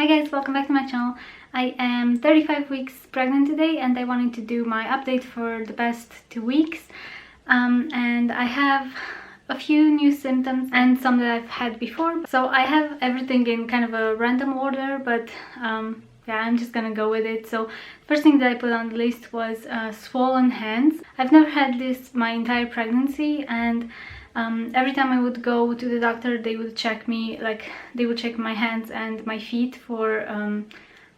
Hi guys, welcome back to my channel. I am 35 weeks pregnant today and I wanted to do my update for the past 2 weeks. And I have a few new symptoms and some that I've had before. So I have everything in kind of a random order, but yeah, I'm just gonna go with it. So first thing that I put on the list was swollen hands. I've never had this my entire pregnancy, and every time I would go to the doctor, they would check me, like they would check my hands and my feet for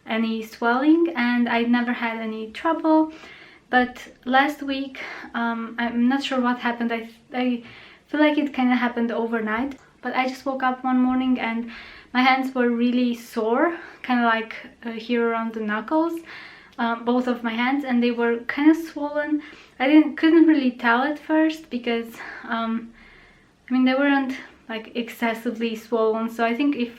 any swelling, and I never had any trouble. But last week, I'm not sure what happened. I feel like it kind of happened overnight, but I just woke up one morning and my hands were really sore, kind of like here around the knuckles, both of my hands, and they were kind of swollen. I couldn't really tell at first because I mean, they weren't like excessively swollen, so I think if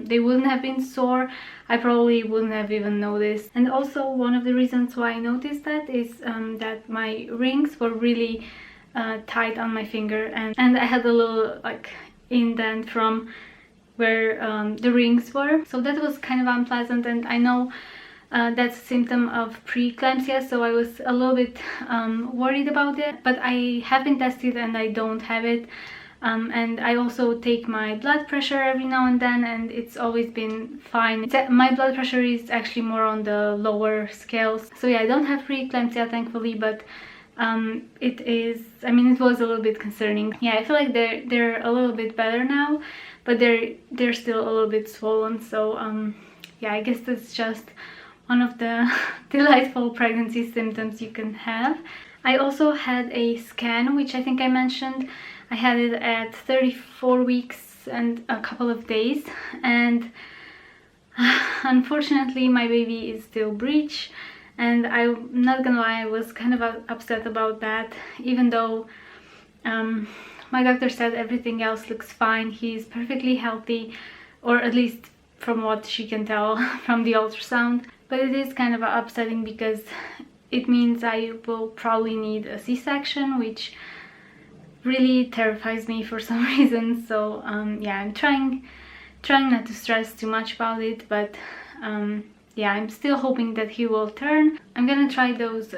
they wouldn't have been sore, I probably wouldn't have even noticed. And also one of the reasons why I noticed that is that my rings were really tight on my finger, and I had a little like indent from where the rings were, so that was kind of unpleasant. And I know that's a symptom of preeclampsia, so I was a little bit worried about it, but I have been tested and I don't have it. And I also take my blood pressure every now and then, and it's always been fine. My blood pressure is actually more on the lower scales, so yeah, I don't have preeclampsia thankfully, but it is, I mean, it was a little bit concerning. Yeah, I feel like they're a little bit better now, but they're still a little bit swollen. So yeah, I guess that's just one of the delightful pregnancy symptoms you can have. I also had a scan, which I think I mentioned. I had it at 34 weeks and a couple of days, and unfortunately my baby is still breech, and I'm not gonna lie, I was kind of upset about that, even though my doctor said everything else looks fine. He's perfectly healthy, or at least from what she can tell from the ultrasound. But it is kind of upsetting because it means I will probably need a C-section, which really terrifies me for some reason. So yeah, I'm trying not to stress too much about it, but yeah, I'm still hoping that he will turn. I'm gonna try those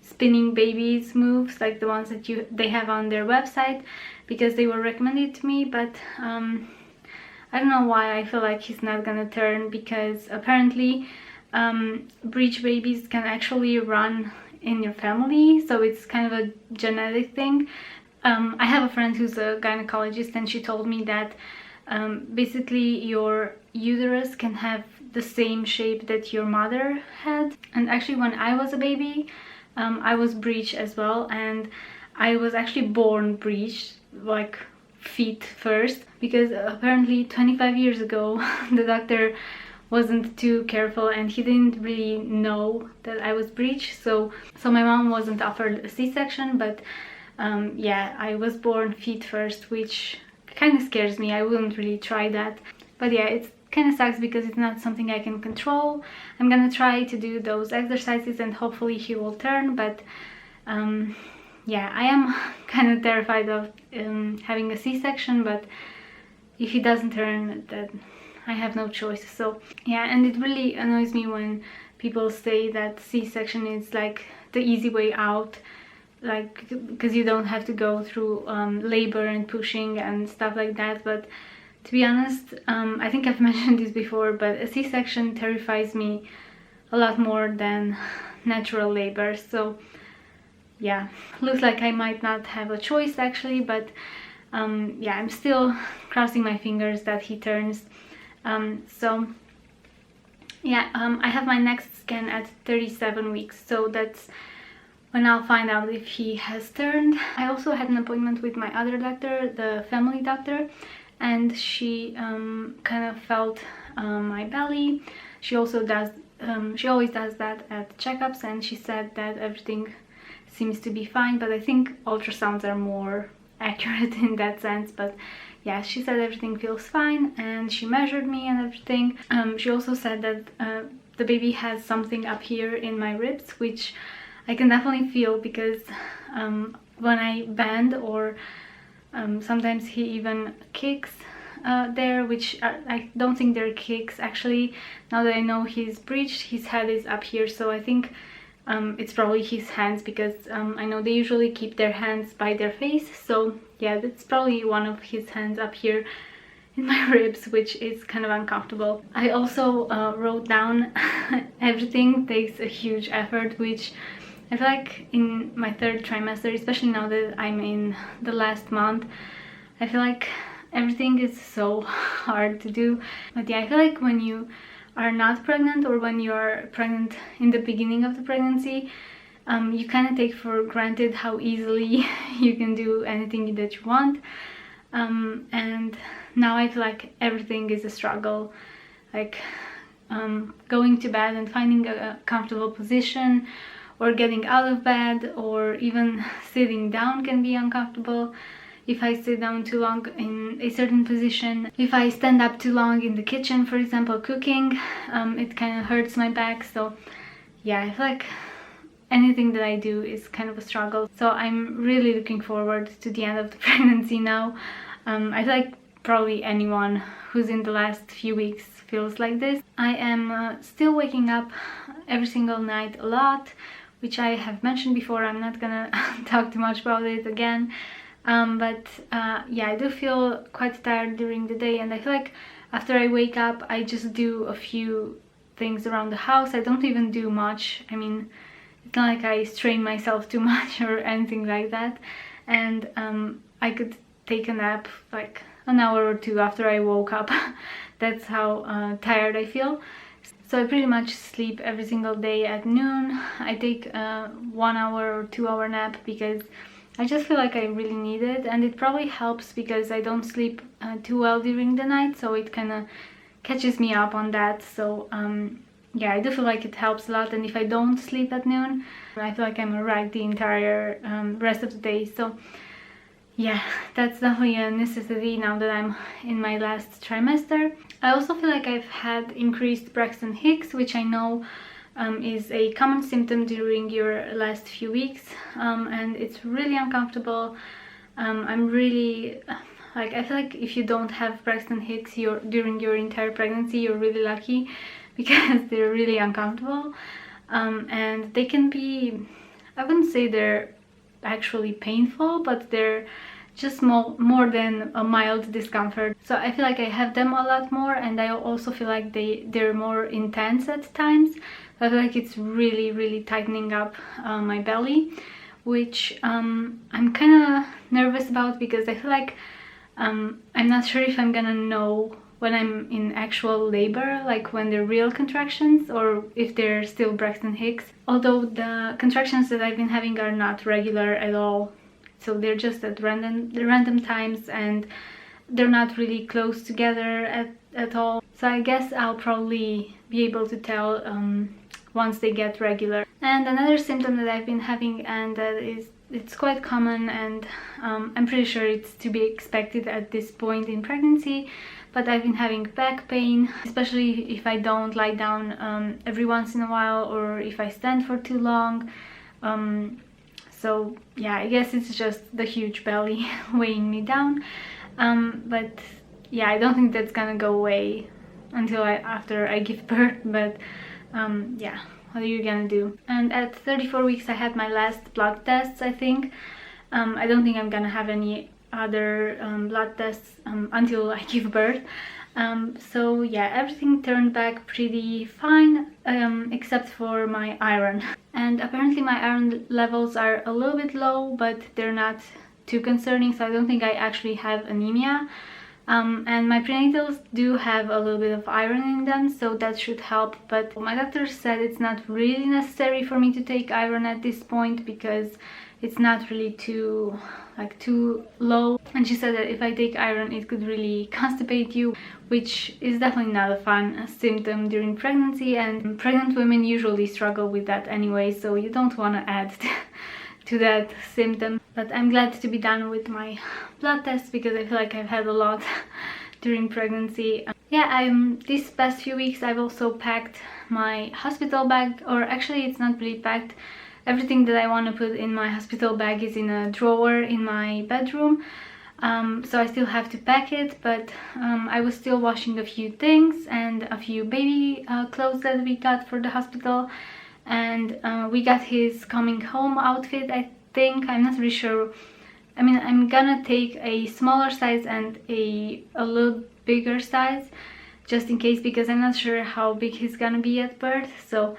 spinning babies moves, like the ones that they have on their website, because they were recommended to me. But I don't know why I feel like he's not gonna turn, because apparently breech babies can actually run in your family, so it's kind of a genetic thing. I have a friend who's a gynecologist, and she told me that basically your uterus can have the same shape that your mother had. And actually when I was a baby, I was breech as well, and I was actually born breech, like feet first, because apparently 25 years ago the doctor wasn't too careful and he didn't really know that I was breech, so my mom wasn't offered a C-section. But yeah, I was born feet first, which kind of scares me. I wouldn't really try that. But yeah, it kind of sucks because it's not something I can control. I'm gonna try to do those exercises and hopefully he will turn, but yeah, I am kind of terrified of having a C-section, but if he doesn't turn, then I have no choice. So yeah, and it really annoys me when people say that C-section is like the easy way out, like because you don't have to go through labor and pushing and stuff like that. But to be honest, I think I've mentioned this before, but a C-section terrifies me a lot more than natural labor. So yeah, looks like I might not have a choice actually, but yeah, I'm still crossing my fingers that he turns. So yeah, I have my next scan at 37 weeks, so that's when I'll find out if he has turned. I also had an appointment with my other doctor, the family doctor, and she kind of felt my belly. She also does, she always does that at checkups, and she said that everything seems to be fine, but I think ultrasounds are more accurate in that sense. But yeah, she said everything feels fine, and she measured me and everything. She also said that the baby has something up here in my ribs, which I can definitely feel, because when I bend, or sometimes he even kicks, there, which I don't think they're kicks actually. Now that I know he's breached, his head is up here, so I think it's probably his hands, because I know they usually keep their hands by their face, so yeah, that's probably one of his hands up here in my ribs, which is kind of uncomfortable. I also wrote down everything takes a huge effort, which I feel like in my 3rd trimester, especially now that I'm in the last month, I feel like everything is so hard to do. But yeah, I feel like when you are not pregnant, or when you are pregnant in the beginning of the pregnancy, you kind of take for granted how easily you can do anything that you want. And now I feel like everything is a struggle, like going to bed and finding a comfortable position, or getting out of bed, or even sitting down can be uncomfortable if I sit down too long in a certain position. If I stand up too long in the kitchen, for example, cooking, it kind of hurts my back. So yeah, I feel like anything that I do is kind of a struggle. So I'm really looking forward to the end of the pregnancy now. I feel like probably anyone who's in the last few weeks feels like this. I am still waking up every single night a lot, which I have mentioned before. I'm not gonna talk too much about it again. But yeah, I do feel quite tired during the day, and I feel like after I wake up I just do a few things around the house. I don't even do much. I mean, it's not like I strain myself too much or anything like that. And I could take a nap like an hour or two after I woke up. That's how tired I feel. So I pretty much sleep every single day at noon. I take a 1 hour or 2 hour nap because I just feel like I really need it, and it probably helps because I don't sleep too well during the night, so it kind of catches me up on that. So yeah, I do feel like it helps a lot, and if I don't sleep at noon, I feel like I'm a wreck the entire rest of the day. So yeah, that's definitely a necessity now that I'm in my last trimester. I also feel like I've had increased Braxton Hicks, which I know is a common symptom during your last few weeks, and it's really uncomfortable. I'm really like, I feel like if you don't have Braxton Hicks during your entire pregnancy, you're really lucky, because they're really uncomfortable, and they can be, I wouldn't say they're actually painful, but they're just more than a mild discomfort. So I feel like I have them a lot more, and I also feel like they're more intense at times. So I feel like it's really tightening up my belly, which I'm kind of nervous about, because I feel like I'm not sure if I'm gonna know when I'm in actual labor, like when they're real contractions, or if they're still Braxton Hicks. Although the contractions that I've been having are not regular at all, so they're just at random times, and they're not really close together at all. So I guess I'll probably be able to tell once they get regular. And another symptom that I've been having, and that it's quite common, and I'm pretty sure it's to be expected at this point in pregnancy, but I've been having back pain, especially if I don't lie down every once in a while, or if I stand for too long. So yeah, I guess it's just the huge belly weighing me down. But yeah, I don't think that's gonna go away until after I give birth, but yeah, what are you gonna do? And at 34 weeks I had my last blood tests, I think. I don't think I'm gonna have any other blood tests until I give birth. So yeah, everything turned back pretty fine, except for my iron. And apparently my iron levels are a little bit low, but they're not too concerning, so I don't think I actually have anemia. And my prenatals do have a little bit of iron in them, so that should help. But my doctor said it's not really necessary for me to take iron at this point, because it's not really too low. And she said that if I take iron, it could really constipate you, which is definitely not a fun symptom during pregnancy, and pregnant women usually struggle with that anyway, so you don't want to add to that symptom. But I'm glad to be done with my blood tests, because I feel like I've had a lot during pregnancy. Yeah, these past few weeks I've also packed my hospital bag, or actually it's not really packed. Everything that I want to put in my hospital bag is in a drawer in my bedroom. So I still have to pack it, but I was still washing a few things and a few baby clothes that we got for the hospital, and we got his coming home outfit, I think. I'm not really sure. I mean, I'm gonna take a smaller size and a little bigger size just in case, because I'm not sure how big he's gonna be at birth. So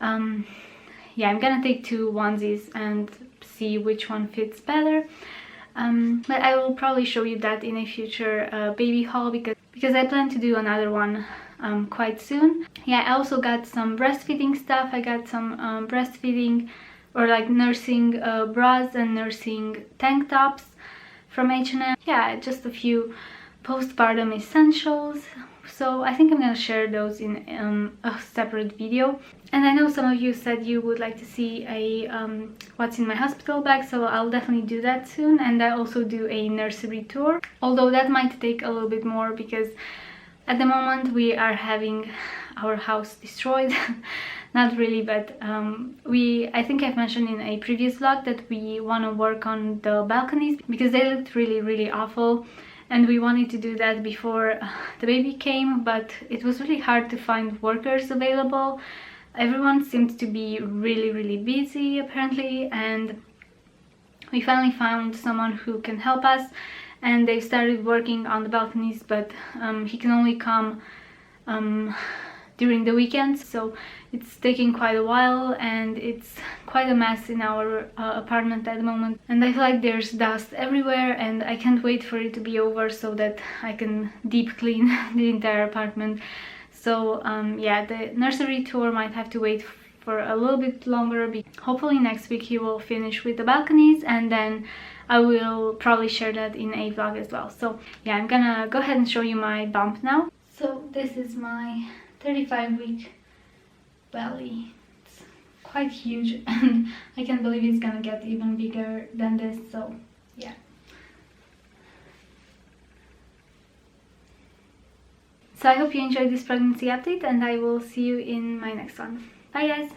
yeah, I'm gonna take 2 onesies and see which one fits better. But I will probably show you that in a future baby haul, because I plan to do another one quite soon. Yeah, I also got some breastfeeding stuff. I got some breastfeeding or like nursing bras and nursing tank tops from H&M. Yeah, just a few postpartum essentials. So I think I'm gonna share those in a separate video. And I know some of you said you would like to see a what's in my hospital bag, so I'll definitely do that soon. And I also do a nursery tour, although that might take a little bit more because at the moment we are having our house destroyed. Not really, but I think I've mentioned in a previous vlog that we want to work on the balconies because they looked really awful, and we wanted to do that before the baby came, but it was really hard to find workers available. Everyone seemed to be really busy apparently, and we finally found someone who can help us, and they started working on the balconies, but he can only come during the weekends, so it's taking quite a while, and it's quite a mess in our apartment at the moment, and I feel like there's dust everywhere, and I can't wait for it to be over so that I can deep clean the entire apartment. So yeah, the nursery tour might have to wait for a little bit longer. Hopefully next week he will finish with the balconies, and then I will probably share that in a vlog as well. So yeah, I'm gonna go ahead and show you my bump now. So this is my 35-week belly. It's quite huge, and I can't believe it's gonna get even bigger than this, so yeah. So I hope you enjoyed this pregnancy update, and I will see you in my next one. Bye guys!